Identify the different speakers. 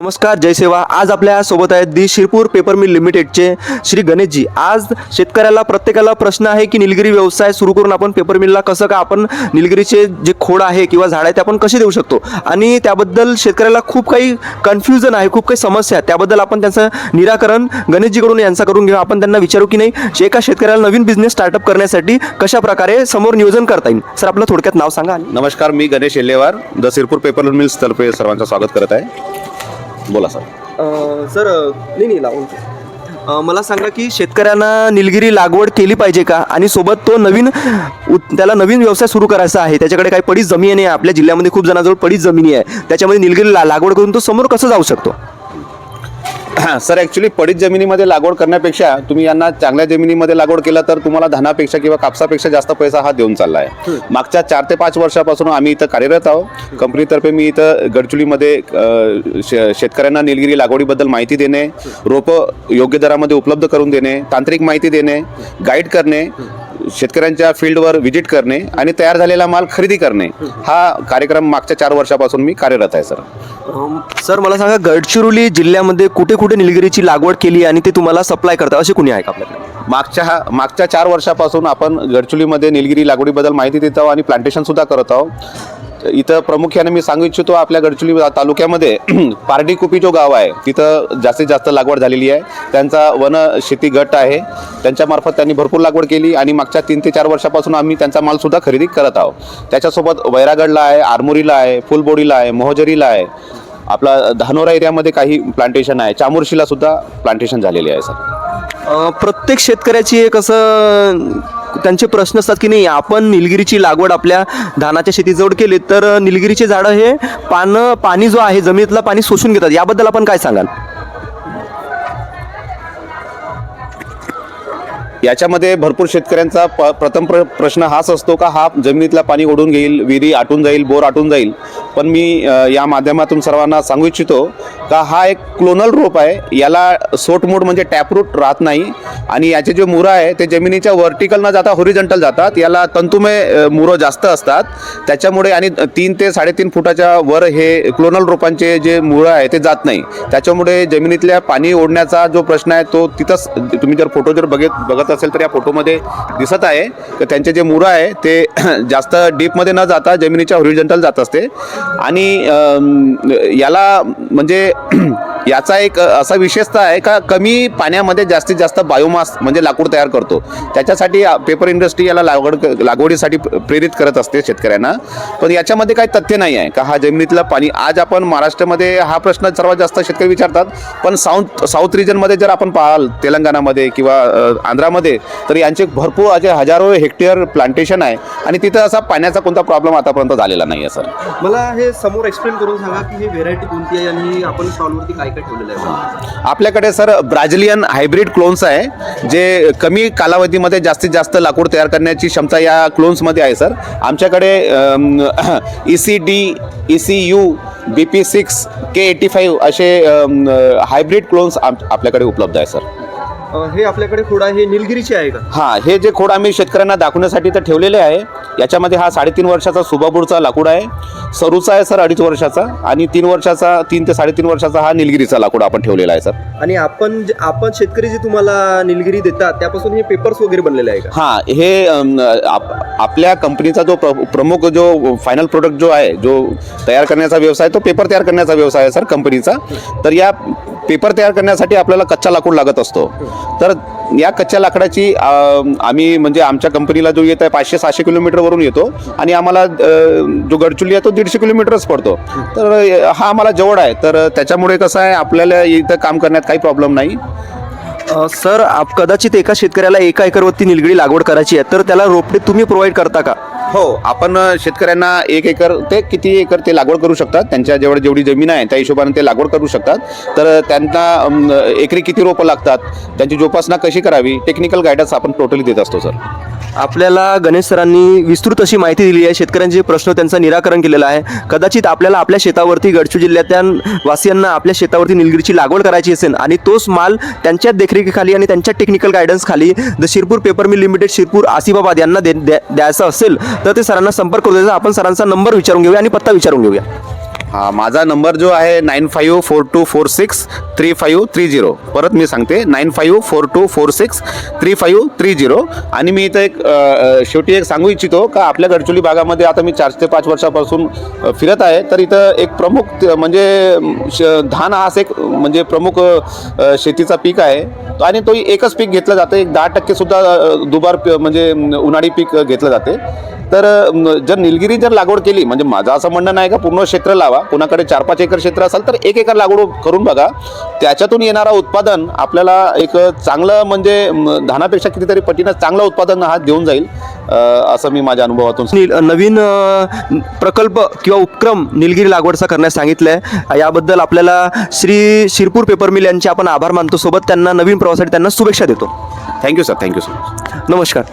Speaker 1: नमस्कार, जय सेवा. आज आपल्या सोबत आहेत दी शिरपूर पेपर मिल लिमिटेडचे श्री गणेशजी. आज शेतकऱ्याला प्रत्येकाला प्रश्न आहे की निलगिरी व्यवसाय सुरू करून आपण पेपर मिलला कसं का आपण निलगिरीचे जे खोड आहे किंवा झाड आहे ते आपण कसे देऊ शकतो, आणि त्याबद्दल शेतकऱ्याला खूप काही कन्फ्युजन आहे, खूप काही समस्या आहेत. त्याबद्दल आपण त्यांचं निराकरण गणेशजीकडून यांचा करून घेऊ. आपण त्यांना विचारू की नाही एका शेतकऱ्याला नवीन बिझनेस स्टार्टअप करण्यासाठी कशा प्रकारे समोर नियोजन करता येईल. सर, आपलं थोडक्यात नाव सांगा.
Speaker 2: नमस्कार, मी Ganesh Yellewar the Shirpur paper mills तर्फे सर्वांचं स्वागत करत आहे. बोला सर.
Speaker 1: सर नाही लावून मला सांगा की शेतकऱ्यांना निलगिरी लागवड केली पाहिजे का, आणि सोबत तो त्याला नवीन व्यवसाय सुरू करायचा आहे, त्याच्याकडे काही पडीत जमीन आहे, आपल्या जिल्ह्यामध्ये खूप जणांजवळ पडीत जमिनी आहे, त्याच्यामध्ये निलगिरी लागवड करून तो समोर कसं जाऊ शकतो.
Speaker 2: सर, ॲक्च्युली पडीत जमिनीमध्ये लागवड करण्यापेक्षा तुम्ही यांना चांगल्या जमिनीमध्ये लागवड केलं तर तुम्हाला धानापेक्षा किंवा कापसापेक्षा जास्त पैसा हा देऊन चालला आहे. मागच्या 4 ते 5 वर्षापासून आम्ही इथं कार्यरत आहोत. कंपनीतर्फे मी इथं गडचुलीमध्ये शेतकऱ्यांना निलगिरी लागवडीबद्दल माहिती देणे, रोपं योग्य दरामध्ये उपलब्ध करून देणे, तांत्रिक माहिती देणे, गाईड करणे, शेतकऱ्यांच्या फील्डवर व्हिजिट करणे आणि तयार झालेला माल खरेदी करणे, हा कार्यक्रम मागच्या 4 वर्षापासून मी कार्यरत आहे.
Speaker 1: सर, मला सांगा गडचिरोली जिल्ह्यामध्ये कुठे कुठे निलगिरीची लागवड केली आणि ते तुम्हाला सप्लाय करतात असे कुणी आहे का आपल्याकडे?
Speaker 2: मागच्या 4 वर्षापासून आपण गडचुलीमध्ये निलगिरी लागवडीबद्दल माहिती देत आहोत आणि प्लांटेशन सुद्धा करत आहोत. इथं प्रामुख्याने मी सांगू इच्छितो, आपल्या गडचुली तालुक्यामध्ये पारडीकुपी जो गाव आहे तिथं जास्तीत जास्त लागवड झालेली आहे. त्यांचा वन शेती गट आहे, त्यांच्यामार्फत त्यांनी भरपूर लागवड केली आणि मागच्या 3 ते 4 वर्षापासून आम्ही त्यांचा मालसुद्धा खरेदी करत आहोत. त्याच्यासोबत वैरागडला आहे, आरमोरीला आहे, फुलबोडीला आहे, मोहजरीला आहे, आपला धानोरा एरियामध्ये काही प्लांटेशन आहे, चामोर्शीला सुद्धा प्लांटेशन झालेली आहे. सर,
Speaker 1: प्रत्येक शेतकऱ्याची एक असं त्यांचे प्रश्न असतात की नाही आपण निलगिरीची लागवड आपल्या धानाच्या शेतीजवळ केली तर निलगिरीचे झाडं हे पाणी जो आहे जमिनीतलं पाणी शोषून घेतात, याबद्दल आपण काय सांगाल?
Speaker 2: याच्यामध्ये भरपूर शेतकऱ्यांचा प्रथम प्रश्न हाच असतो का हा जमिनीतला पाणी ओढून घेईल, विहिरी आटून जाईल, बोर आटून जाईल. पण मी या माध्यमातून सर्वांना सांगू इच्छितो का हा एक क्लोनल रोप आहे, याला सोटमूड म्हणजे टॅपरूट राहत नाही आणि याचे जे मुरं आहे ते जमिनीच्या व्हर्टिकल न जाता होरिझॉन्टल जातात. याला तंतुमय मुरं जास्त असतात, त्याच्यामुळे आणि 3 ते 3.5 फुटाच्या वर हे क्लोनल रोपांचे जे मुळं आहे ते जात नाही. त्याच्यामुळे जमिनीतल्या पाणी ओढण्याचा जो प्रश्न आहे तो तिथंच तुम्ही जर फोटो जर बघत असेल तर या फोटोमध्ये दिसत आहे की त्यांचे जे मुरं आहे ते जास्त डीपमध्ये न जाता जमिनीच्या होरिझॉन्टल जात असते. आणि याला म्हणजे याचा एक असा विशेषता आहे का कमी पाण्यामध्ये जास्तीत जास्त बायोमास म्हणजे लाकूड तयार करतो. त्याच्यासाठी पेपर इंडस्ट्री याला लागवडीसाठी प्रेरित करत असते शेतकऱ्यांना. पण याच्यामध्ये काही तथ्य नाही आहे का हा जमिनीतलं पाणी. आज आपण महाराष्ट्रामध्ये हा प्रश्न सर्वात जास्त शेतकरी विचारतात, पण साऊथ रिजनमध्ये जर आपण पाहाल तेलंगणामध्ये किंवा आंध्रामध्ये तर यांचे भरपूर असे हजारो हेक्टर प्लांटेशन आहे आणि तिथं असा पाण्याचा कोणता प्रॉब्लेम आतापर्यंत झालेला नाही आहे. सर,
Speaker 1: मला हे समोर एक्सप्लेन करून सांगा की ही व्हेरायटी कोणती आहे आणि आपण स्टॉलवरती काय काय ठेवलेलं आहे.
Speaker 2: आपल्याकडे सर ब्राझिलियन हायब्रिड क्लोन्स आहे जे कमी कालावधीमध्ये जास्तीत जास्त लाकूड तयार करण्याची क्षमता या क्लोन्समध्ये आहे. सर, आमच्याकडे ECD, ECU, BP6, K85 असे हायब्रिड क्लोन्स आपल्याकडे उपलब्ध आहे. सर,
Speaker 1: हे आपल्याकडे खोड आहे, हे निलगिरीचे आहे का?
Speaker 2: हां, हे जे खोड आम्ही शेतकऱ्यांना दाखवण्यासाठी तर ठेवलेले आहे. याच्यामध्ये हा 3.5 वर्षाचा सुबाबूरचा लाकूड आहे, सरूचा आहे सर 2.5 वर्षाचा, आणि 3 ते 3.5 वर्षाचा हा निलगिरीचा लाकूड आपण ठेवलेला आहे. सर,
Speaker 1: आणि आपण शेतकरी जे तुम्हाला निलगिरी देतात त्यापासून हे पेपर्स वगैरे बनलेले आहे का?
Speaker 2: हां, हे आपल्या कंपनीचा जो प्रमुख जो फायनल प्रोडक्ट जो आहे, जो तयार करण्याचा व्यवसाय, तो पेपर तयार करण्याचा व्यवसाय आहे सर कंपनीचा. तर या पेपर तयार करण्यासाठी आपल्याला कच्चा लाकूड लागत असतो. तर या कच्च्या लाकडाची आम्ही म्हणजे आमच्या कंपनीला जो येत आहे 500-600 किलोमीटरवरून येतो आणि आम्हाला जो गडचुली आहे तो 150 किलोमीटरच पडतो. तर हा आम्हाला जवळ आहे, तर त्याच्यामुळे कसं आहे आपल्याला इथं काम करण्यात काही प्रॉब्लेम नाही.
Speaker 1: सर, कदाचित एका शेतकऱ्याला 1 एकरवरती निलगिरी लागवड करायची आहे तर त्याला रोपटे तुम्ही प्रोव्हाइड करता का?
Speaker 2: हो, आपण शेतकऱ्यांना 1 एकर ते किती एकर ते लागवड करू शकतात, त्यांच्या जेवढी जमीन आहे त्या हिशोबाने ते लागवड करू शकतात. तर त्यांना एकरी किती रोपं लागतात, त्यांची जोपासना कशी करावी, टेक्निकल गायडन्स आपण टोटली देत असतो. सर,
Speaker 1: आपल्याला गणेश सरांनी विस्तृत अशी माहिती दिली आहे, शेतकऱ्यांचे प्रश्न त्यांचं निराकरण केलेलं आहे. कदाचित आपल्याला आपल्या शेतावरती गडचिरोली जिल्ह्यातल्या वासियांना आपल्या शेतावरती निलगिरीची लागवड करायची असेल आणि तोच माल त्यांच्या देखरेखीखाली आणि त्यांच्या टेक्निकल गायडन्स खाली the Shirpur paper mill limited Shirpur Asifabad यांना द्यायचा असेल तर ते सरांना संपर्क करू द्यायचा. आपण सरांचा नंबर विचारून घेऊया आणि पत्ता विचारून घेऊया.
Speaker 2: हा माझा नंबर जो आहे 9542463530. परत मी सांगते 9542463530. आणि मी इथं एक शेवटी एक सांगू इच्छितो का आपल्या गडचिरोली भागामध्ये आता मी 4 ते 5 वर्षापासून फिरत आहे. तर इथं एक प्रमुख म्हणजे धान हा एक म्हणजे प्रमुख शेतीचा पीक आहे आणि तो एकच पीक घेतलं जातं. एक 10% सुद्धा दुबार म्हणजे उन्हाळी पीक घेतलं जाते. तर जर निलगिरी जर लागवड केली म्हणजे माझं असं म्हणणं नाही का पूर्ण क्षेत्र लावा, कोणाकडे 4-5 एकर क्षेत्र असेल तर 1 एकर लागवड करून बघा. त्याच्यातून येणारा उत्पादन आपल्याला एक चांगलं म्हणजे धानापेक्षा कितीतरी पटीनं चांगलं उत्पादन हा देऊन जाईल असं मी माझ्या अनुभवातून
Speaker 1: नवीन प्रकल्प किंवा उपक्रम निलगिरी लागवडचा करण्यास सांगितलं आहे. याबद्दल आपल्याला श्री शिरपूर पेपर मिल यांचे आपण आभार मानतो. सोबत त्यांना नवीन प्रवासासाठी त्यांना शुभेच्छा देतो.
Speaker 2: Thank you sir.
Speaker 1: नमस्कार.